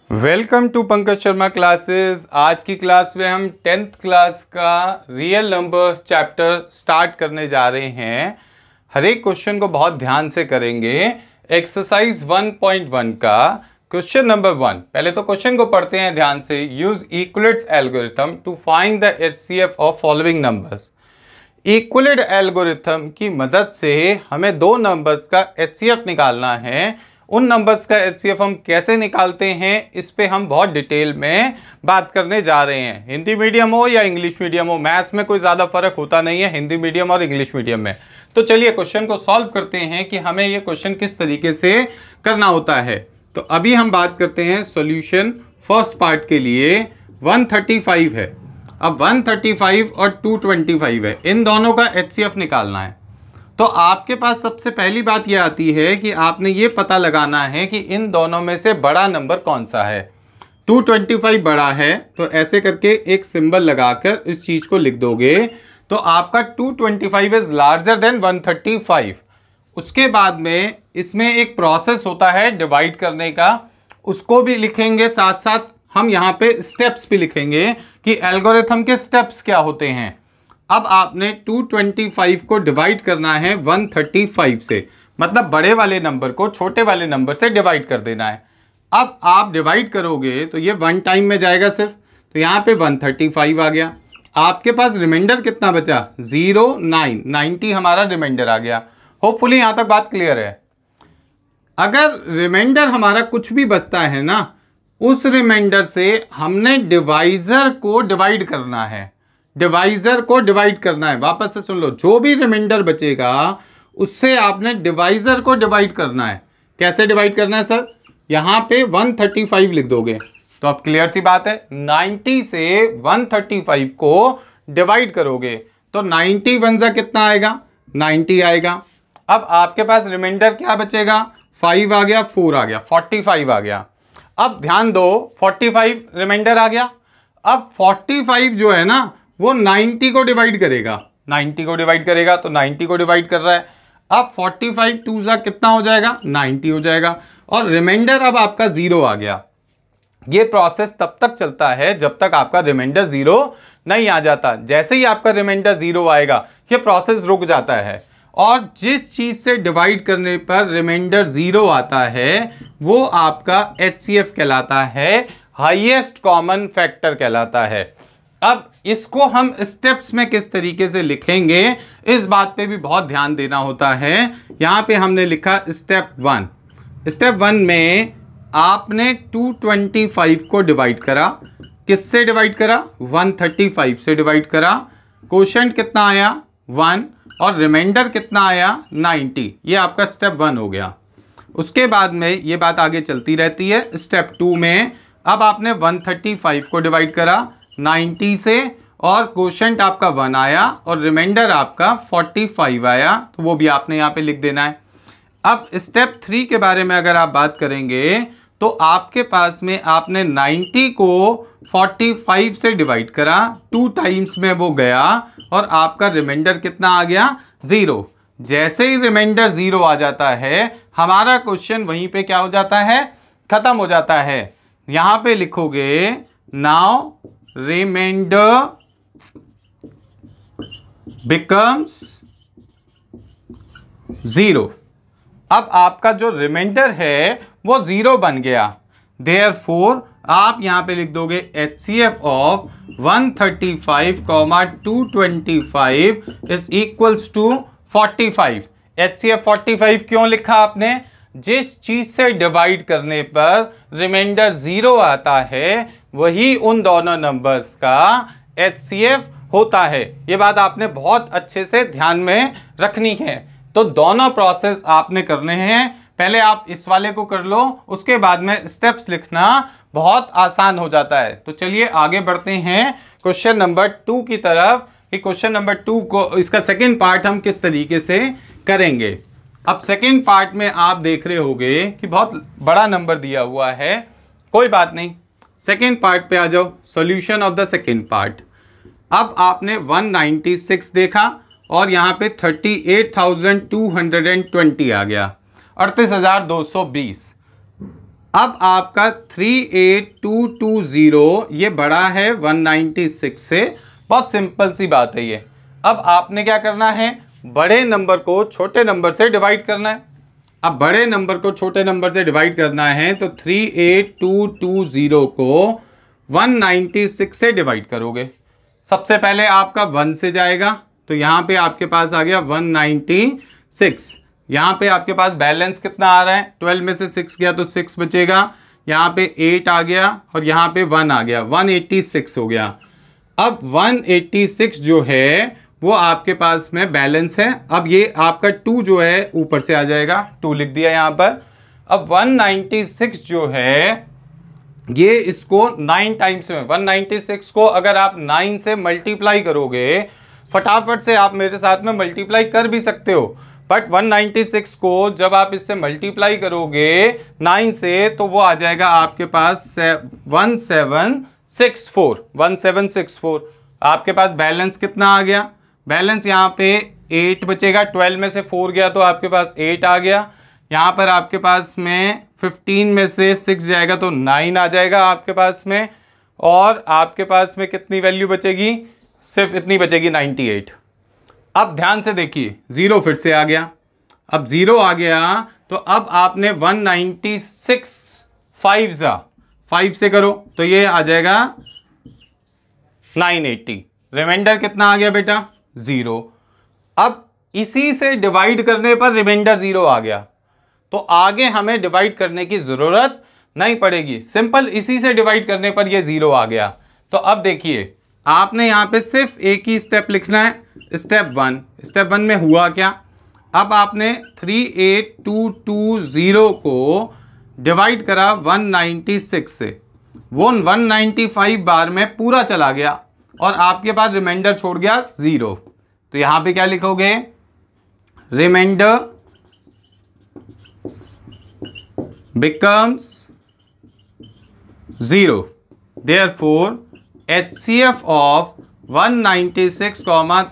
Welcome to Pankaj Sharma classes. आज की class में हम 10th क्लास का रियल नंबर्स चैप्टर स्टार्ट करने जा रहे हैं। हर एक क्वेश्चन को बहुत ध्यान से करेंगे। एक्सरसाइज 1.1 का क्वेश्चन नंबर 1। पहले तो क्वेश्चन को पढ़ते हैं ध्यान से। Use Euclid's algorithm to find the HCF of following numbers. Euclid algorithm की मदद से हमें दो नंबर्स का एचसीएफ निकालना है। उन नंबर्स का एचसीएफ हम कैसे निकालते हैं, इस पे हम बहुत डिटेल में बात करने जा रहे हैं। हिंदी मीडियम हो या इंग्लिश मीडियम हो, मैथ्स में कोई ज़्यादा फर्क होता नहीं है हिंदी मीडियम और इंग्लिश मीडियम में। तो चलिए क्वेश्चन को सॉल्व करते हैं कि हमें ये क्वेश्चन किस तरीके से करना होता है। तो अभी हम बात करते हैं सॉल्यूशन फर्स्ट पार्ट के लिए। 135 है, अब 135 और 225 है, इन दोनों का एचसीएफ निकालना है। तो आपके पास सबसे पहली बात यह आती है कि आपने ये पता लगाना है कि इन दोनों में से बड़ा नंबर कौन सा है। 225 बड़ा है, तो ऐसे करके एक सिंबल लगाकर इस चीज़ को लिख दोगे तो आपका 225 इज लार्जर देन 135। उसके बाद में इसमें एक प्रोसेस होता है डिवाइड करने का, उसको भी लिखेंगे। साथ साथ हम यहाँ पे स्टेप्स भी लिखेंगे कि एल्गोरिथम के स्टेप्स क्या होते हैं। अब आपने 225 को डिवाइड करना है 135 से, मतलब बड़े वाले नंबर को छोटे वाले नंबर से डिवाइड कर देना है। अब आप डिवाइड करोगे तो ये वन टाइम में जाएगा सिर्फ, तो यहाँ पे 135 आ गया। आपके पास रिमाइंडर कितना बचा? 0, 9, 90 हमारा रिमाइंडर आ गया। होपफुली यहाँ तक बात क्लियर है। अगर रिमाइंडर हमारा कुछ भी बचता है ना, उस रिमाइंडर से हमने डिवाइजर को डिवाइड करना है। डिवाइजर को डिवाइड करना है। वापस से सुन लो, जो भी रिमाइंडर बचेगा उससे आपने डिवाइजर को डिवाइड करना है। कैसे डिवाइड करना है सर? यहाँ पे 135 लिख दोगे तो अब क्लियर सी बात है। 90 से 135 को डिवाइड करोगे तो 90 वन जा कितना आएगा? 90 आएगा। अब आपके पास रिमाइंडर क्या बचेगा? 5 आ गया, 4 आ गया, 45 आ गया। अब ध्यान दो, 45 रिमाइंडर आ गया। अब 45 जो है ना वो 90 को डिवाइड करेगा। 90 को डिवाइड करेगा तो 90 को डिवाइड कर रहा है। अब 45 2 जा कितना हो जाएगा? 90 हो जाएगा। और रिमाइंडर अब आपका 0 आ गया। ये प्रोसेस तब तक चलता है जब तक आपका रिमाइंडर 0 नहीं आ जाता। जैसे ही आपका रिमाइंडर 0 आएगा ये प्रोसेस रुक जाता है। और जिस चीज़ से डिवाइड करने पर रिमाइंडर 0 आता है वो आपका एचसीएफ कहलाता है, हाईएस्ट कॉमन फैक्टर कहलाता है। अब इसको हम स्टेप्स में किस तरीके से लिखेंगे, इस बात पे भी बहुत ध्यान देना होता है। यहाँ पे हमने लिखा स्टेप 1। स्टेप 1 में आपने 225 को डिवाइड करा। किससे डिवाइड करा? 135 से डिवाइड करा। क्वोशंट कितना आया? 1 और रिमाइंडर कितना आया? 90। ये आपका स्टेप 1 हो गया। उसके बाद में ये बात आगे चलती रहती है। स्टेप 2 में अब आपने 135 को डिवाइड करा 90 से और क्वोशंट आपका 1 आया और रिमाइंडर आपका 45 आया, तो वो भी आपने यहाँ पे लिख देना है। अब स्टेप 3 के बारे में अगर आप बात करेंगे तो आपके पास में आपने 90 को 45 से डिवाइड करा, 2 टाइम्स में वो गया और आपका रिमाइंडर कितना आ गया? 0। जैसे ही रिमाइंडर 0 आ जाता है हमारा क्वेश्चन वहीं पे क्या हो जाता है? खत्म हो जाता है। यहाँ पे लिखोगे नाउ remainder becomes 0। अब आपका जो रिमाइंडर है वो 0 बन गया। Therefore आप यहां पे लिख दोगे HCF of 135, 225 is equals to 45। HCF 45 क्यों लिखा आपने? जिस चीज से डिवाइड करने पर रिमाइंडर 0 आता है वही उन दोनों नंबर्स का एचसीएफ होता है। ये बात आपने बहुत अच्छे से ध्यान में रखनी है। तो दोनों प्रोसेस आपने करने हैं। पहले आप इस वाले को कर लो, उसके बाद में स्टेप्स लिखना बहुत आसान हो जाता है। तो चलिए आगे बढ़ते हैं क्वेश्चन नंबर 2 की तरफ कि क्वेश्चन नंबर 2 को, इसका सेकेंड पार्ट हम किस तरीके से करेंगे। अब सेकेंड पार्ट में आप देख रहे होंगे कि बहुत बड़ा नंबर दिया हुआ है। कोई बात नहीं, सेकेंड पार्ट पे आ जाओ। Solution of the second part. अब आपने 196 देखा और यहाँ पे 38,220 आ गया, 38,220। अब आपका 38220 ये बड़ा है 196 से। बहुत सिंपल सी बात है ये। अब आपने क्या करना है, बड़े नंबर को छोटे नंबर से डिवाइड करना है। अब बड़े नंबर को छोटे नंबर से डिवाइड करना है तो 38220 को 196 से डिवाइड करोगे। सबसे पहले आपका 1 से जाएगा तो यहाँ पे आपके पास आ गया 196। यहाँ पे आपके पास बैलेंस कितना आ रहा है, 12 में से 6 गया तो 6 बचेगा, यहाँ पे 8 आ गया और यहाँ पे 1 आ गया, 186 हो गया। अब 186 जो है वो आपके पास में बैलेंस है। अब ये आपका 2 जो है ऊपर से आ जाएगा, 2 लिख दिया यहाँ पर। अब 196 जो है ये इसको 9 टाइम्स में, 196 को अगर आप 9 से मल्टीप्लाई करोगे, फटाफट से आप मेरे साथ में मल्टीप्लाई कर भी सकते हो, बट 196 को जब आप इससे मल्टीप्लाई करोगे 9 से तो वो आ जाएगा आपके पास 1764। आपके पास बैलेंस कितना आ गया, बैलेंस यहाँ पे 8 बचेगा, 12 में से 4 गया तो आपके पास 8 आ गया। यहाँ पर आपके पास में 15 में से 6 जाएगा तो 9 आ जाएगा आपके पास में, और आपके पास में कितनी वैल्यू बचेगी, सिर्फ इतनी बचेगी 98। अब ध्यान से देखिए, 0 फिर से आ गया। अब 0 आ गया तो अब आपने 196 5 से करो तो ये आ जाएगा 980। रिमाइंडर कितना आ गया बेटा, 0। अब इसी से डिवाइड करने पर रिमाइंडर 0 आ गया तो आगे हमें डिवाइड करने की ज़रूरत नहीं पड़ेगी, सिंपल इसी से डिवाइड करने पर ये 0 आ गया। तो अब देखिए आपने यहाँ पे सिर्फ एक ही स्टेप लिखना है, स्टेप 1। स्टेप 1 में हुआ क्या, अब आपने 38220 को डिवाइड करा 196 से, वो 195 बार में पूरा चला गया और आपके पास रिमाइंडर छोड़ गया 0। तो यहाँ पे क्या लिखोगे, reminder becomes 0, therefore HCF of 196,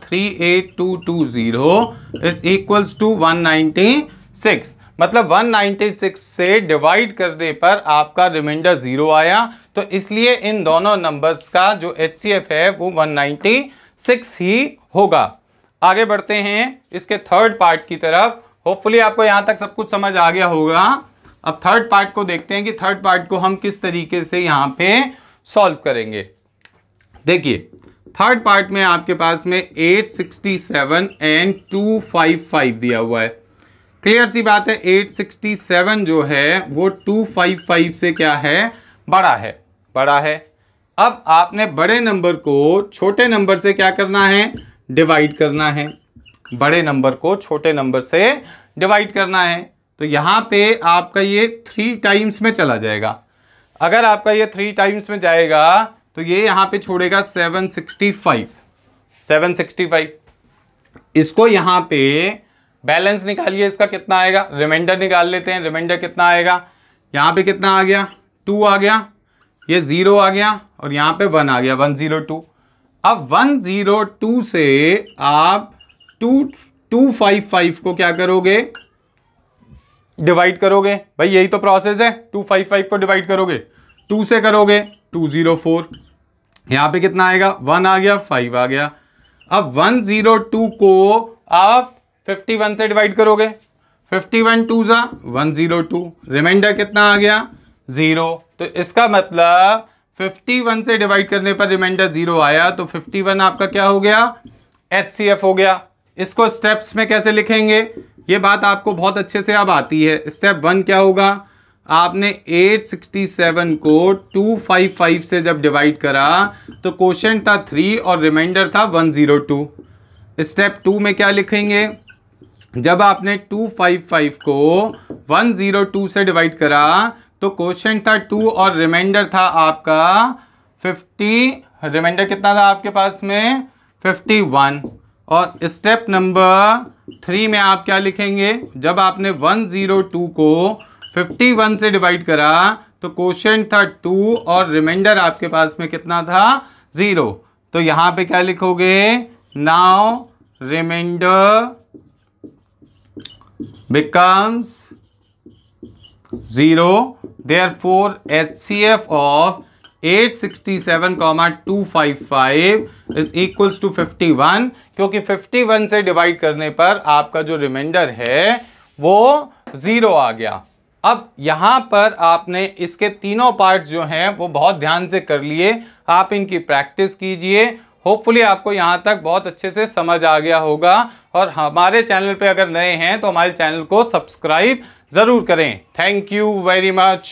38220 is equals to 196। मतलब 196 से डिवाइड करने पर आपका रिमाइंडर 0 आया, तो इसलिए इन दोनों नंबर्स का जो HCF है वो 196 ही होगा। आगे बढ़ते हैं इसके थर्ड पार्ट की तरफ। होपफुली आपको यहाँ तक सब कुछ समझ आ गया होगा। अब थर्ड पार्ट को देखते हैं कि थर्ड पार्ट को हम किस तरीके से यहाँ पे सॉल्व करेंगे। देखिए थर्ड पार्ट में आपके पास में 867 एंड 255 दिया हुआ है। क्लियर सी बात है, 867 जो है वो 255 से क्या है, बड़ा है। अब आपने बड़े नंबर को छोटे नंबर से क्या करना है, डिवाइड करना है। बड़े नंबर को छोटे नंबर से डिवाइड करना है तो यहाँ पे आपका ये 3 टाइम्स में चला जाएगा। अगर आपका ये 3 टाइम्स में जाएगा तो ये यहाँ पे छोड़ेगा 765। इसको यहाँ पे बैलेंस निकालिए, इसका कितना आएगा, रिमाइंडर निकाल लेते हैं। रिमाइंडर कितना आएगा, यहाँ पे कितना आ गया, 2 आ गया, ये 0 आ गया और यहाँ पे 1 आ गया, 102। अब 102 से आप 255 को क्या करोगे, डिवाइड करोगे। भाई यही तो प्रोसेस है, 255 को डिवाइड करोगे, 2 से करोगे 204, यहाँ पे कितना आएगा, 1 आ गया, 5 आ गया। अब 102 को आप 51 से डिवाइड करोगे, 51 2 जा 102, रिमाइंडर कितना आ गया, 0। तो इसका मतलब 51 से डिवाइड करने पर रिमाइंडर 0 आया तो 51 आपका क्या हो गया, HCF हो गया। इसको स्टेप्स में कैसे लिखेंगे, ये बात आपको बहुत अच्छे से अब आती है। स्टेप 1 क्या होगा, आपने 867 को 255 से जब डिवाइड करा तो क्वोशंट था 3 और रिमाइंडर था 102। स्टेप 2 में क्या लिखेंगे, जब आपने 255 को 102 से डिवाइड करा तो क्वोशंट था 2 और रिमाइंडर था आपका 50। रिमाइंडर कितना था आपके पास में, 51। और स्टेप नंबर 3 में आप क्या लिखेंगे, जब आपने 102 को 51 से डिवाइड करा तो क्वोशंट था 2 और रिमाइंडर आपके पास में कितना था, 0। तो यहाँ पे क्या लिखोगे, now reminder becomes 0, therefore HCF of 867,255 is equals to 51, क्योंकि 51 से डिवाइड करने पर आपका जो रिमाइंडर है वो 0 आ गया। अब यहाँ पर आपने इसके तीनों पार्ट्स जो हैं वो बहुत ध्यान से कर लिए, आप इनकी प्रैक्टिस कीजिए। होपफुली आपको यहाँ तक बहुत अच्छे से समझ आ गया होगा। और हमारे चैनल पे अगर नए हैं तो हमारे चैनल को सब्सक्राइब ज़रूर करें। Thank you very much.